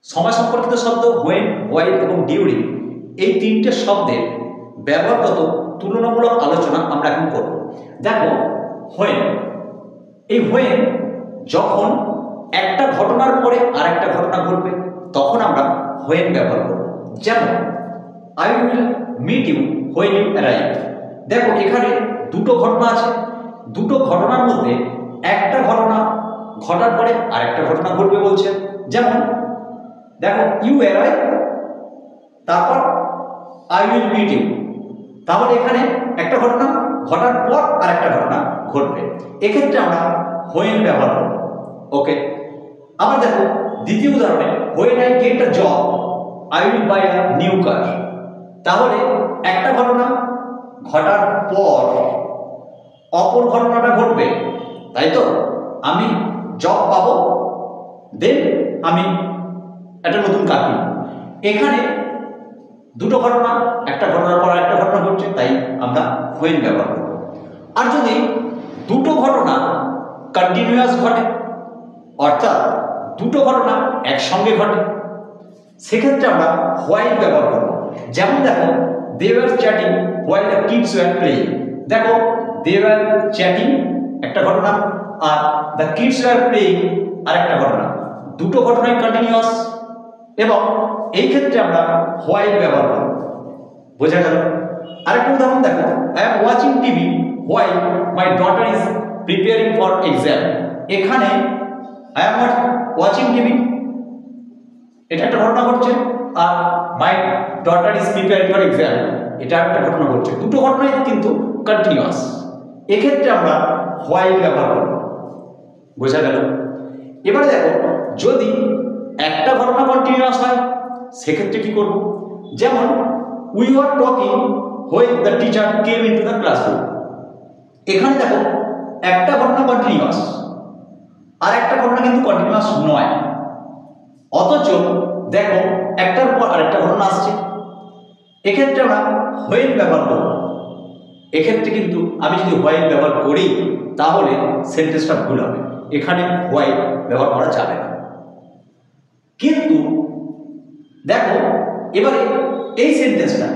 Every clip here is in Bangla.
সময় সম্পর্কিত শব্দ হোয়েন, হোয়াইল এবং ডিউরিং এই তিনটে শব্দের ব্যবহারগত তুলনামূলক আলোচনা আমরা এখন করব। দেখো হোয়েন, এই হোয়েন যখন একটা ঘটনার পরে আরেকটা ঘটনা ঘটবে তখন আমরা হোয়েন ব্যবহার করব। যেমন I will meet you when you arrive. দেখো এখানে দুটো ঘটনা আছে, দুটো ঘটনার মধ্যে একটা ঘটনা ঘটার পরে আরেকটা ঘটনা ঘটবে বলছে। যেমন দেখো ইউ অ্যারাইভ, তারপর আই উইল মিট ইউ, তাহলে এখানে একটা ঘটনা ঘটার পর আরেকটা ঘটনা ঘটবে, এক্ষেত্রে আমরা হোয়েন ব্যবহার করব। ওকে, আবার দেখো দ্বিতীয় উদাহরণে when I get a job I will buy a new car. তাহলে একটা ঘটনা ঘটার পর অপর ঘটনাটা ঘটবে, তাই তো? আমি জব পাবো, দেন আমি একটা নতুন কার কিনব। এখানে দুটো ঘটনা, একটা ঘটনার পর একটা ঘটনা ঘটছে, তাই আমরা হোয়েন ব্যবহার করব। আর যদি দুটো ঘটনা কন্টিনিউয়াস ঘটে, অর্থাৎ দুটো ঘটনা একসঙ্গে ঘটে, সেক্ষেত্রে আমরা হোয়াইল ব্যবহার করব। যেমন দেখো they were chatting while the kids were playing. দেখো দে ওয়ার চ্যাটিং একটা ঘটনা, আর দ্য কিডস ওয়ার প্লেয়িং আর একটা ঘটনা, দুটো ঘটনাই কন্টিনিউয়াস, এবং এই ক্ষেত্রে আমরা হোয়াইল ব্যবহার করব। বোঝা গেল? আরেকটা উদাহরণ দেখো I am watching TV while my daughter is preparing for exam. এখানে আই এম ওয়াচিং টিভি, এটা একটা ঘটনা ঘটছে, আর my daughter is preparing for exam এটা একটা ঘটনা ঘটছে, দুটো ঘটনাই কিন্তু কন্টিনিউয়াস, এক্ষেত্রে আমরা হোয়াইল ব্যবহার করব। বোঝা গেল? এবারে দেখো যদি একটা ঘটনা কন্টিনিউয়াস হয় সেক্ষেত্রে কি করব? যেমন we were talking when the teacher came into the classroom. এখানে দেখো একটা ঘটনা কন্টিনিউয়াস আর একটা ঘটনা কিন্তু কন্টিনিউয়াস নয়, অথচ দেখো একটার পর আরেকটা ঘটনা আসছে, এক্ষেত্রে আমরা হোয়েন ব্যবহার করব। এক্ষেত্রে কিন্তু আমি যদি হোয়াইল ব্যবহার করি তাহলে সেন্টেন্সটা ভুল হবে, এখানে হোয়াইল ব্যবহার করা যাবে না। কিন্তু দেখো এবারে এই সেন্টেন্সটা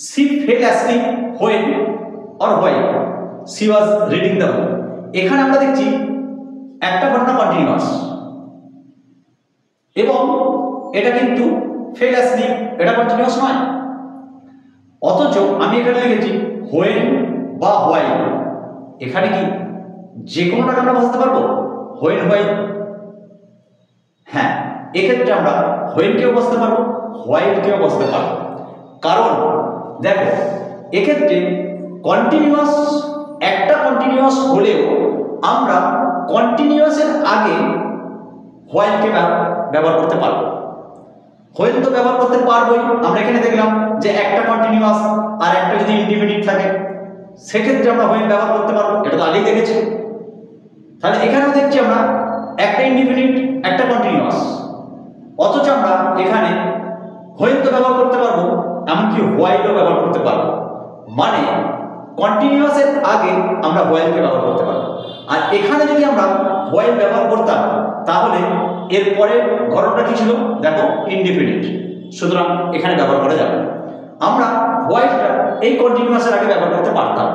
she fell asleep when or while she was reading the book, এখানে আমরা দেখছি একটা ঘটনা কন্টিনিউয়াস এবং এটা কিন্তু ফেল অ্যাসলিপ এটা কন্টিনিউয়াস নয়, অথচ আমি এখানে লিখেছি হোয়েন বা হোয়াইল, এখানে কি যে কোনোটাকে আমরা বসাতে পারবো, হোয়েন হোয়াইল। হ্যাঁ, এক্ষেত্রে আমরা হোয়েনকেও বসতে পারবো, হোয়াইলকেও বসতে পারবো, কারণ দেখো এক্ষেত্রে কন্টিনিউয়াস একটা কন্টিনিউয়াস হলেও আমরা কন্টিনিউয়াসের আগে হোয়াইলকে ব্যবহার করতে পারবো, হোয়েন তো ব্যবহার করতে পারবোই। আমরা এখানে দেখলাম যে একটা কন্টিনিউয়াস আর একটা যদি ইনডিফিনিট থাকে সেক্ষেত্রে আমরা হোয়েন ব্যবহার করতে পারবো, এটা তো আগেই দেখেছি। তাহলে এখানেও দেখছি আমরা একটা ইনডিফিনিট একটা কন্টিনিউয়াস, অথচ আমরা এখানে হোয়েন তো ব্যবহার করতে পারবো, এমনকি হোয়াইলও ব্যবহার করতে পারবো, মানে কন্টিনিউয়াসের আগে আমরা হোয়াইলকে ব্যবহার করতে পারবো। আর এখানে যদি আমরা হোয়াইল ব্যবহার করতাম তাহলে এরপরে ঘটনাটা কি ছিল, দেখো ইনডিফিনিট, সুতরাং এখানে ব্যবহার করা যাবে না। আমরা হোয়াইলটা এই কন্টিনিউয়াসের আগে ব্যবহার করতে পারতাম।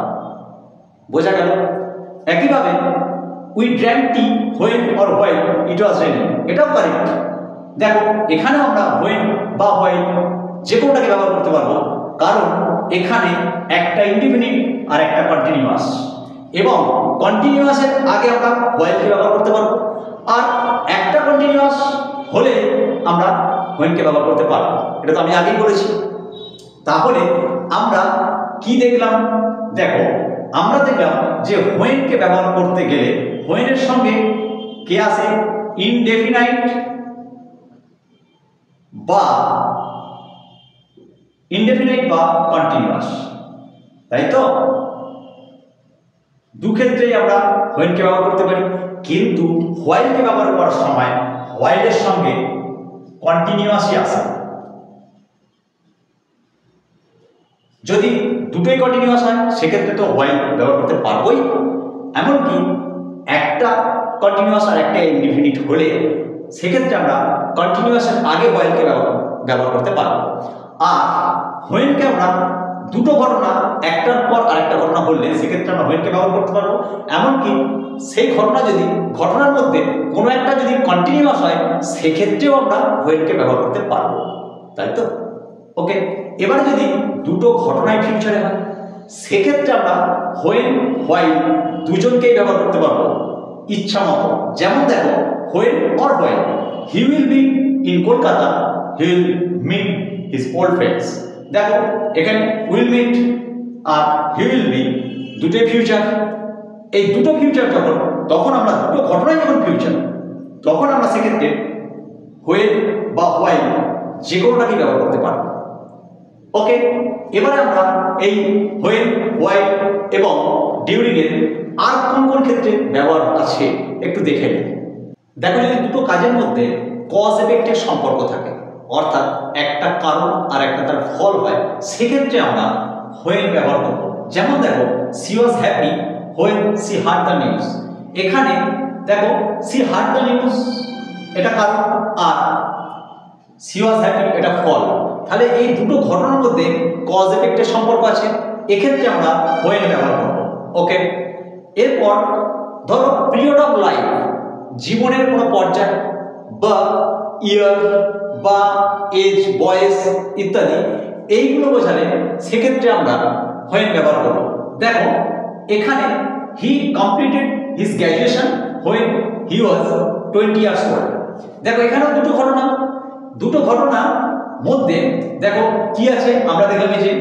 বোঝা গেল? একইভাবে we drank T when or while it was raining, এটাও কারেক্ট। দেখো এখানেও আমরা হোয়েন বা হোয়াইল যে কোনোটাকে ব্যবহার করতে পারবো, কারণ এখানে একটা ইনডিফিনিট আর একটা কন্টিনিউয়াস, এবং কন্টিনিউয়াসের আগে আমরা হোয়াইলকে ব্যবহার করতে পারবো, আর একটা কন্টিনিউয়াস হলে আমরা হোয়েনকে ব্যবহার করতে পারবো, এটা তো আমি আগেই বলেছি। তাহলে আমরা কি দেখলাম? দেখো আমরা দেখলাম যে হোয়েনকে ব্যবহার করতে গেলে হোয়েনের সঙ্গে কে আসে, ইনডেফিনাইট বা কন্টিনিউয়াস, তাই তো? দুক্ষেত্রেই আমরা হোয়েনকে ব্যবহার করতে পারি, কিন্তু হোয়াইলকে ব্যবহার করার সময় হোয়াইলের সঙ্গে কন্টিনিউয়াসই আসে। যদি দুটোই কন্টিনিউয়াস হয় সেক্ষেত্রে তো হোয়াইল ব্যবহার করতে পারবোই, এমনকি একটা কন্টিনিউয়াস আর একটা ইনডিফিনিট হলে সেক্ষেত্রে আমরা কন্টিনিউয়াসের আগে হোয়েনকে ব্যবহার করতে পারবো। আর হোয়েনকে আমরা দুটো ঘটনা একটার পর আরেকটা ঘটনা বললে সেক্ষেত্রে আমরা হোয়েনকে ব্যবহার করতে পারবো। এমনকি সেই ঘটনা যদি ঘটনার মধ্যে কোনো একটা যদি কন্টিনিউয়াস হয় সেক্ষেত্রেও আমরা হোয়েনকে ব্যবহার করতে পারবো, তাই তো? ওকে, এবারে যদি দুটো ঘটনাই ফিউচারে হয় সেক্ষেত্রে আমরা হোয়েন হোয়াইল দুজনকেই ব্যবহার করতে পারবো ইচ্ছা মতো। যেমন দেখো, when or when he will be in Kolkata he will meet his old friends. দেখো এখানে উইল মিট আর হি উইল বি দুটোই ফিউচার। এই দুটো ফিউচার যখন, তখন আমরা দুটো ঘটনাই যখন ফিউচার, তখন আমরা সেক্ষেত্রে হোয়েন বা হোয়াইল যে কোনোটাকে ব্যবহার করতে পারবো। ওকে, এবারে আমরা এই হোয়েন হোয়াইল এবং ডিউরিং এর আর কোন কোন ক্ষেত্রে ব্যবহার আছে একটু দেখে নিই। দেখো, যদি দুটো কাজের মধ্যে কজ এফেক্টের সম্পর্ক থাকে, অর্থাৎ একটা কারণ আর একটা তার ফল হয়, সেক্ষেত্রে আমরা হোয়েন ব্যবহার করব। যেমন দেখো, C was happy when she hard the news. এখানে দেখো সি হার্ড দ্য নিউজ এটা কারণ আর সি ওয়াজ হ্যাপি এটা ফল। তাহলে এই দুটো ঘটনার মধ্যে কজ এফেক্টের সম্পর্ক আছে, এক্ষেত্রে আমরা হোয়েন ব্যবহার করব। ওকে, এরপর ধরো পিরিয়ড অফ লাইফ, জীবনের কোনো পর্যায় বা ইয়ার বা এজ, বয়স ইত্যাদি, এইগুলো বোঝালে সেক্ষেত্রে আমরা হোয়েন ব্যবহার করব। দেখো এখানে হি completed his graduation when he was 20 years old. দেখো এখানেও দুটো ঘটনা মধ্যে দেখো কি আছে, আমরা দেখলাম যে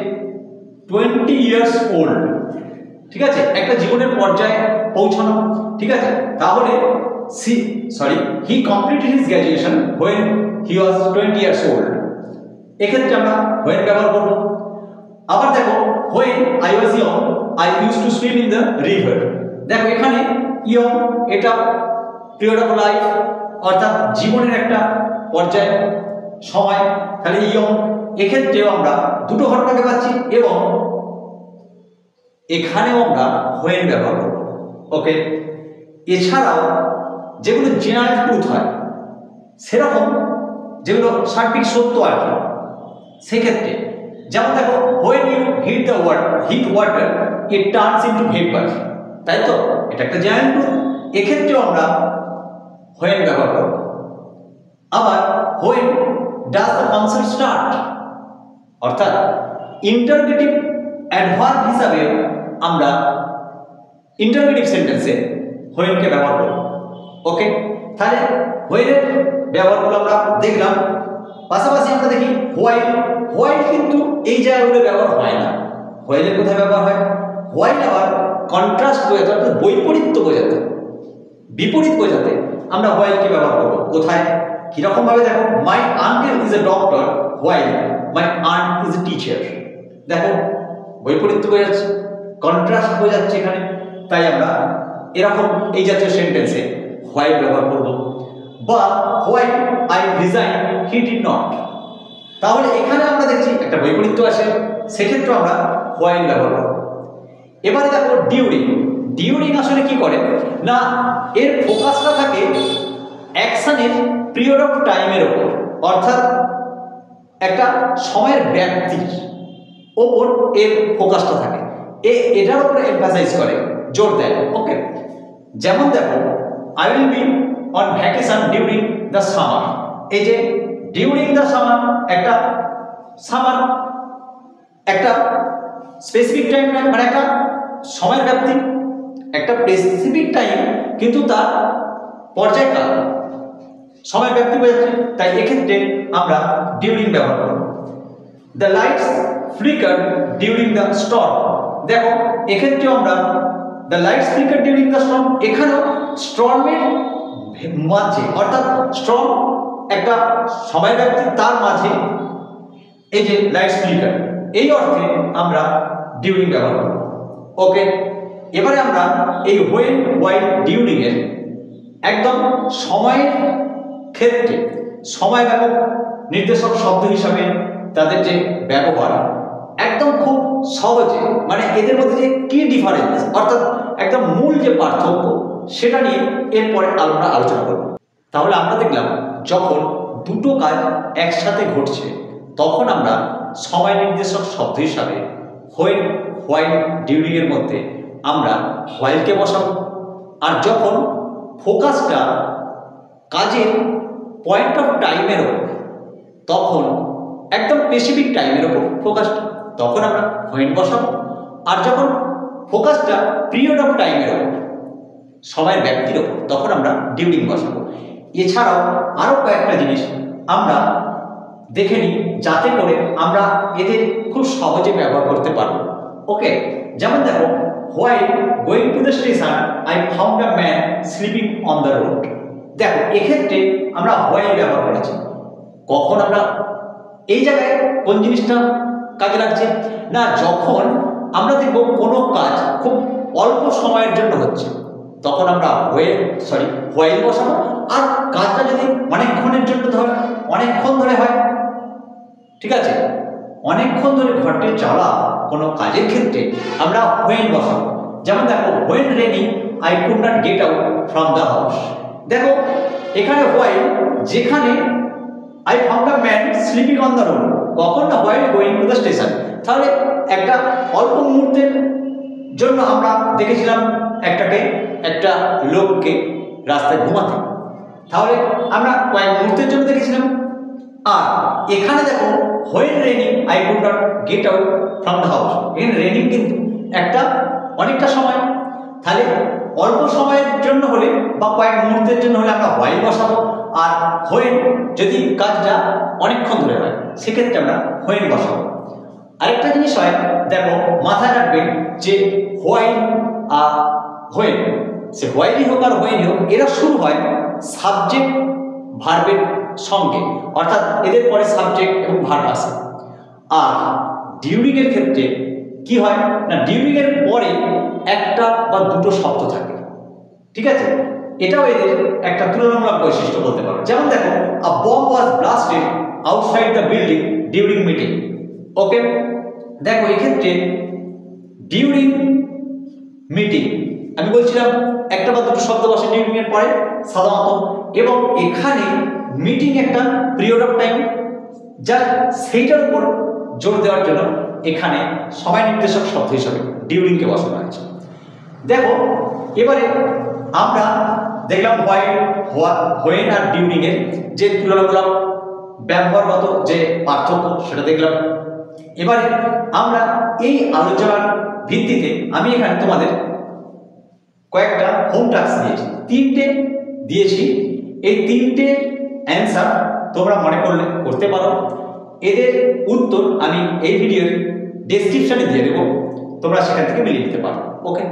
20 ইয়ার্স ওল্ড, ঠিক আছে, একটা জীবনের পর্যায়ে পৌঁছানো, ঠিক আছে। তাহলে হি completed his graduation when he was 20 years old, এক্ষেত্রে আমরা হোয়েন ব্যবহার করব। আবার দেখো, when I was young I use to swim in the river. দেখো এখানে ইয়ং এটা পিরিয়ড অফ লাইফ, অর্থাৎ জীবনের একটা পর্যায় সময়, তাহলে ইয়ং, এক্ষেত্রেও আমরা দুটো ঘটনাকে পাচ্ছি এবং এখানেও আমরা হোয়েন ব্যবহার করব। ওকে, এছাড়াও যেগুলো জেনারেল ট্রুথ হয়, সেরকম যেগুলো সার্বিক সত্য আর কি, সেক্ষেত্রে যেমন দেখো, when you hit water it turns into vapour, তাই তো, এটা একটা জেনারেল ট্রুথ, এক্ষেত্রেও আমরা হোয়েন ব্যবহার করব। আবার when does the concert start, অর্থাৎ ইন্টারগেটিভ অ্যাডভার্ব হিসাবে আমরা ইন্টারগেটিভ সেন্টেন্সে হোয়েনকে ব্যবহার করব। ওকে, তাহলে হোয়েনের ব্যবহারগুলো আমরা দেখলাম। পাশাপাশি আমরা দেখি হোয়াইল কিন্তু এই জায়গাগুলো ব্যবহার হয় না। হোয়াইলের কোথায় ব্যবহার হয়? হোয়াইল আবার কন্ট্রাস্ট বোঝাতে, অর্থাৎ বৈপরীত্য বোঝাতে, বিপরীত বোঝাতে আমরা হোয়াইলকে ব্যবহার করব। কোথায়, কিরকম ভাবে? দেখো, my uncle is a doctor while my aunt is a teacher. দেখো বৈপরীত্য বোঝাচ্ছে, কন্ট্রাস্ট বোঝাচ্ছে এখানে, তাই আমরা এরকম এই জাতীয় সেন্টেন্সে হোয়াইল ব্যবহার করব। বা while I resign he did not, তাহলে এখানে আমরা দেখছি একটা বৈপরীত্য আছে, সেক্ষেত্রে আমরা হোয়াইল ব্যবহার করব। এবারে দেখো ডিউরিং আসলে কি করে না, এর ফোকাসটা থাকে অ্যাকশনের পিরিয়ড অফ টাইমের ওপর, অর্থাৎ একটা সময়ের ব্যাপ্তির ওপর এর ফোকাসটা থাকে, এটার উপরে এমফাসাইজ করে, জোর দেয়। ওকে, যেমন দেখো, I will be on vacation during the summer. এই যে ডিউরিং দ্য সামার, একটা সামার একটা স্পেসিফিক টাইম, মানে একটা সময়ের ব্যাপ্তি, একটা স্পেসিফিক টাইম, কিন্তু তার পর্যায়কাল, সময়ের ব্যাপ্তি বোঝাচ্ছে, তাই এক্ষেত্রে আমরা ডিউরিং ব্যবহার করব। The lights flicker during the storm. দেখো এক্ষেত্রেও আমরা the lights flicker during the storm, এখানেও স্টর্মের মাঝে, অর্থাৎ স্টর্ম একটা সময় ব্যাপ্তি, তার মাঝে এই যে লাইটস ফ্লিকার, এই অর্থে আমরা ডিউরিং ব্যবহার করব। ওকে, এবারে আমরা এই হোয়েন হোয়াইল ডিউরিং এর একদম সময়ের ক্ষেত্রে সময় ব্যাপক নির্দেশক শব্দ হিসাবে তাদের যে ব্যবহার, একদম খুব সহজে, মানে এদের মধ্যে যে কি ডিফারেন্স, অর্থাৎ একদম মূল যে পার্থক্য, সেটা নিয়ে এরপরে আমরা আলোচনা করব। তাহলে আমরা দেখলাম যখন দুটো কাজ একসাথে ঘটছে তখন আমরা সময় নির্দেশক শব্দ হিসাবে হোয়েন, হোয়াইল, ডিউরিং এর মধ্যে আমরা হোয়াইলকে বসাবো। আর যখন ফোকাসটা কাজের পয়েন্ট অফ টাইমের ওপর, তখন একদম স্পেসিফিক টাইমের ওপর ফোকাসটা, তখন আমরা হোয়েন বসাবো। আর যখন ফোকাসটা পিরিয়ড অফ টাইমের ওপর, সময়ের ব্যক্তির ওপর, তখন আমরা ডিউরিং বসাবো। এছাড়াও আরও কয়েকটা জিনিস আমরা দেখে নিই যাতে করে আমরা এদের খুব সহজে ব্যবহার করতে পারবো। ওকে, যেমন দেখো, while going to the station I found a man sleeping on the road. দেখো এক্ষেত্রে আমরা হোয়াইল ব্যবহার করেছি। কখন আমরা এই জায়গায় কোন জিনিসটা কাজে লাগছে না, যখন আমরা দেখবো কোনো কাজ খুব অল্প সময়ের জন্য হচ্ছে তখন আমরা হোয়াইল বসাবো। আর কাজটা যদি অনেকক্ষণের জন্য অনেকক্ষণ ধরে হয়, ঠিক আছে, অনেকক্ষণ ধরে ঘটে চলা কোনো কাজের ক্ষেত্রে আমরা হোয়েন বসাবো। যেমন দেখো, when raining I could not get out from the house. দেখো এখানে হোয়াইল, যেখানে I found a man sleeping on the road, কখন না while going to the station. তাহলে একটা অল্প মুহূর্তের জন্য আমরা দেখেছিলাম একটা লোককে রাস্তায় ঘুমাতে, তাহলে আমরা কয়েক মুহূর্তের জন্য দেখেছিলাম। আর এখানে দেখো, when raining I could not get out from the house, এখানে রেনিং কিন্তু অনেকটা সময়, তাহলে অল্প সময়ের জন্য হলে বা কয়েক মুহূর্তের জন্য হলে আমরা হোয়াইল বসাবো। আর হোয়েন যদি কাজটা অনেকক্ষণ ধরে হয় সেক্ষেত্রে আমরা হোয়েন বসাবো। আরেকটা জিনিস হয়, দেখো মাথায় রাখবেন যে হোয়াইল আর হোয়েন, সে হোয়াইলই হোক আর হোয়েনই হোক, এরা শুরু হয় সাবজেক্ট ভার্বের সঙ্গে, অর্থাৎ এদের পরে সাবজেক্ট এবং ভার্ব আসে। আর ডিউরিং এর ক্ষেত্রে কি হয় না, ডিউরিং এর পরে একটা বা দুটো শব্দ থাকে, ঠিক আছে, এটাও এদের একটা তুলনামূলক বৈশিষ্ট্য বলতে পারো। যেমন দেখো, a bomb was blasted outside the building during meeting. Okay, দেখো এক্ষেত্রে ডিউরিং মিটিং আমি বলছিলাম একটা বা দুটো শব্দ বসে ডিউরিং এর পরে সাধারণত, এবং এখানে মিটিং একটা পিরিয়ড অফ টাইম, যা সেইটার উপর জোর দেওয়ার জন্য এখানে সময় নির্দেশক শব্দ হিসাবে ডিউরিংকে বসানো হয়েছে। দেখো এবারে আমরা দেখলাম হোয়েন আর ডিউরিং এর যে তুলনামূলক ব্যবহারগত যে পার্থক্য সেটা দেখলাম। এবারে আমরা এই আলোচনার ভিত্তিতে আমি এখানে তোমাদের কয়েকটা হোম টাস্ক দিয়েছি, 3টে দিয়েছি। এই 3টে অ্যান্সার তোমরা মনে করলে করতে পারো। এদের উত্তর আমি এই ভিডিওর ডেসক্রিপশনে দিয়ে দেবো, তোমরা সেখান থেকে মিলিয়ে নিতে পারো। ওকে।